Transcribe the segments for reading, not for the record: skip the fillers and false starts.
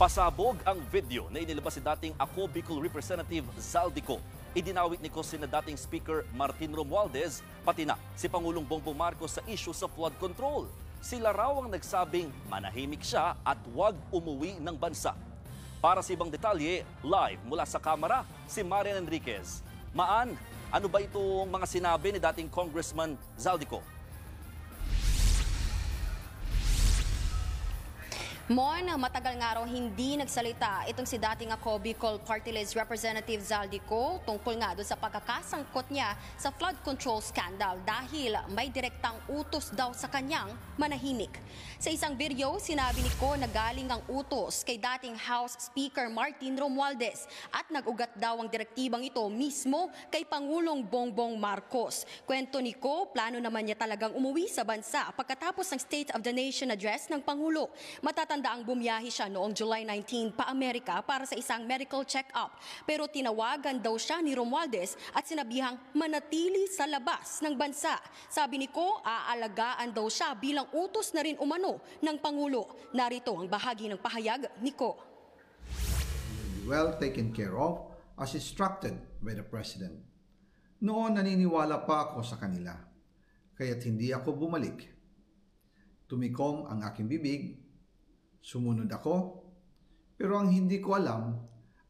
Pasabog ang video na inilabas si dating Ako Bicol Representative Zaldico. Idinawit ni sina dating Speaker Martin Romualdez, pati na si Pangulong Bongbong Marcos sa issue sa flood control. Sila raw ang nagsabing manahimik siya at huwag umuwi ng bansa. Para sa ibang detalye, live mula sa kamera, si Marian Enriquez. Maan, ano ba itong mga sinabi ni dating Congressman Zaldico? Mon, matagal nga raw hindi nagsalita itong si dating Ako Bicol Party List Representative Zaldico tungkol nga doon sa pagkakasangkot niya sa flood control scandal dahil may direktang utos daw sa kanyang manahimik. Sa isang video, sinabi ni Ko na galing ang utos kay dating House Speaker Martin Romualdez at nag-ugat daw ang direktibang ito mismo kay Pangulong Bongbong Marcos. Kwento ni Ko, plano naman niya talagang umuwi sa bansa pagkatapos ng State of the Nation address ng Pangulo. Matatanda ang bumiyahe siya noong July 19 pa Amerika para sa isang medical check-up. Pero tinawagan daw siya ni Romualdez at sinabihang manatili sa labas ng bansa. Sabi ni Ko, aalagaan daw siya bilang utos na rin umano ng Pangulo. Narito ang bahagi ng pahayag ni Ko. Well taken care of as instructed by the President. Noon naniniwala pa ako sa kanila, kaya't hindi ako bumalik. Tumikom ang aking bibig, sumunod ako, pero ang hindi ko alam,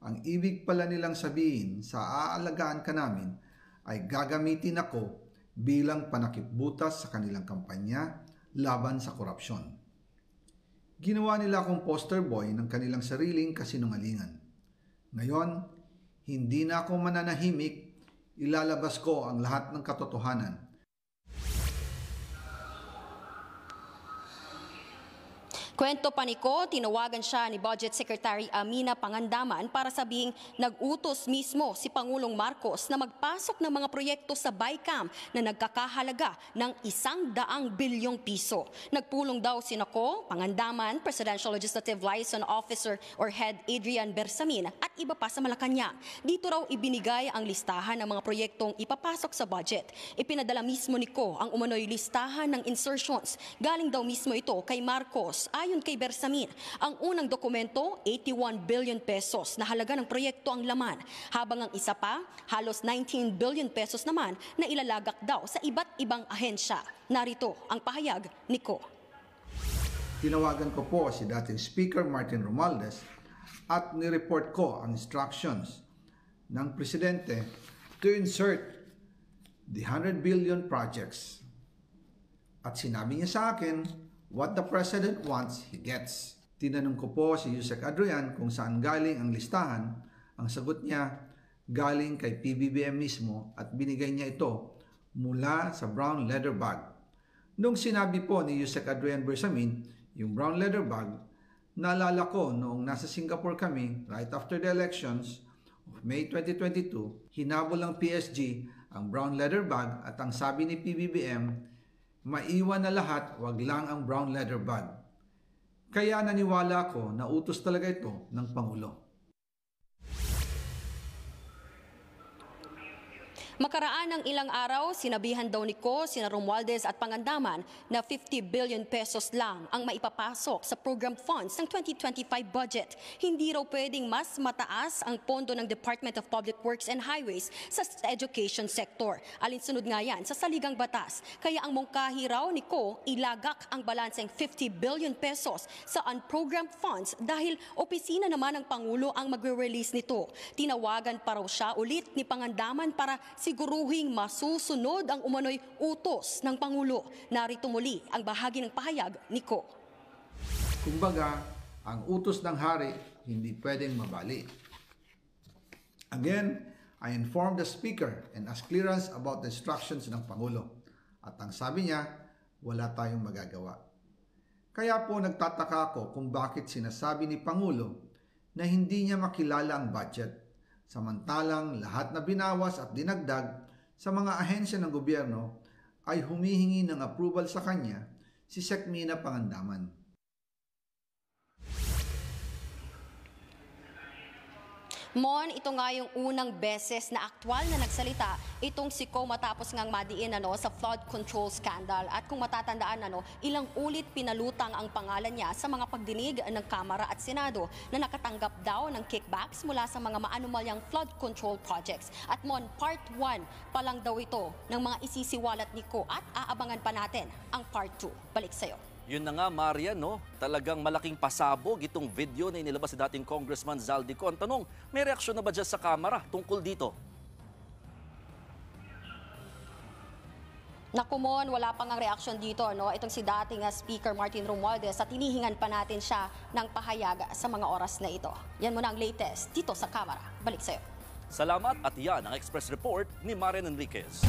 ang ibig pala nilang sabihin sa aalagaan ka namin ay gagamitin ako bilang panakipbutas sa kanilang kampanya laban sa korupsyon. Ginawa nila akong poster boy ng kanilang sariling kasinungalingan. Ngayon, hindi na ako mananahimik, ilalabas ko ang lahat ng katotohanan. Kwento pa ni Ko, tinawagan siya ni Budget Secretary Amina Pangandaman para sabihing nag-utos mismo si Pangulong Marcos na magpasok ng mga proyekto sa BICAM na nagkakahalaga ng 100 bilyong piso. Nagpulong daw si Ko, Pangandaman, Presidential Legislative Liaison Officer or Head Adrian Bersamin at iba pa sa Malacanang. Dito raw ibinigay ang listahan ng mga proyektong ipapasok sa budget. Ipinadala mismo ni Ko ang umano'y listahan ng insertions. Galing daw mismo ito kay Marcos. Ayon kay Bersamin, ang unang dokumento, 81 billion pesos na halaga ng proyekto ang laman, habang ang isa pa, halos 19 billion pesos naman na ilalagak daw sa iba't ibang ahensya. Narito ang pahayag ni Ko. Tinawagan ko po si dating Speaker Martin Romualdez at nireport ko ang instructions ng Presidente to insert the 100 billion projects. At sinabi niya sa akin, what the President wants, he gets. Tinanong ko po si Yusek Adrian kung saan galing ang listahan. Ang sagot niya, galing kay PBBM mismo at binigay niya ito mula sa brown leather bag. Nung sinabi po ni Yusek Adrian Bersamin, yung brown leather bag, naalala ko noong nasa Singapore kami right after the elections of May 2022, hinabol ng PSG ang brown leather bag at ang sabi ni PBBM, maiwan na lahat, wag lang ang brown leather bag. Kaya naniwala ako na utos talaga ito ng Pangulo. Makaraan ng ilang araw, sinabihan daw ni Ko, sina Romualdez at Pangandaman na 50 billion pesos lang ang maipapasok sa program funds ng 2025 budget. Hindi raw pwedeng mas mataas ang pondo ng Department of Public Works and Highways sa education sector. Alinsunod nga yan sa saligang batas. Kaya ang mungkahi raw ni Ko, ilagak ang balanseng 50 billion pesos sa unprogrammed funds dahil opisina naman ng Pangulo ang magre-release nito. Tinawagan pa raw siya ulit ni Pangandaman para siguruhing masusunod ang umano'y utos ng Pangulo. Narito muli ang bahagi ng pahayag ni Ko. Kumbaga, ang utos ng hari hindi pwedeng mabali. Again, I informed the Speaker and asked clearance about the instructions ng Pangulo. At ang sabi niya, wala tayong magagawa. Kaya po nagtataka ako kung bakit sinasabi ni Pangulo na hindi niya makilala ang budget. Samantalang lahat na binawas at dinagdag sa mga ahensya ng gobyerno ay humihingi ng approval sa kanya si Sec. Mina Pangandaman. Mon, ito nga yung unang beses na aktwal na nagsalita itong si Ko matapos ngang madiin sa flood control scandal. At kung matatandaan, ilang ulit pinalutang ang pangalan niya sa mga pagdinig ng Kamara at Senado na nakatanggap daw ng kickbacks mula sa mga maanumalyang flood control projects. At Mon, part 1 pa lang daw ito ng mga isisiwalat ni Ko at aabangan pa natin ang part 2. Balik sa'yo. Yun na nga, Marian, talagang malaking pasabog itong video na inilabas si dating Congressman Zaldico. Ang tanong, may reaksyon na ba dyan sa Kamara tungkol dito? Nakumon, wala pang ang reaksyon dito. Itong si dating Speaker Martin Romualdez at hinihingan pa natin siya ng pahayag sa mga oras na ito. Yan muna ang latest dito sa Kamara. Balik sa'yo. Salamat at yan ang Express Report ni Marian Enriquez.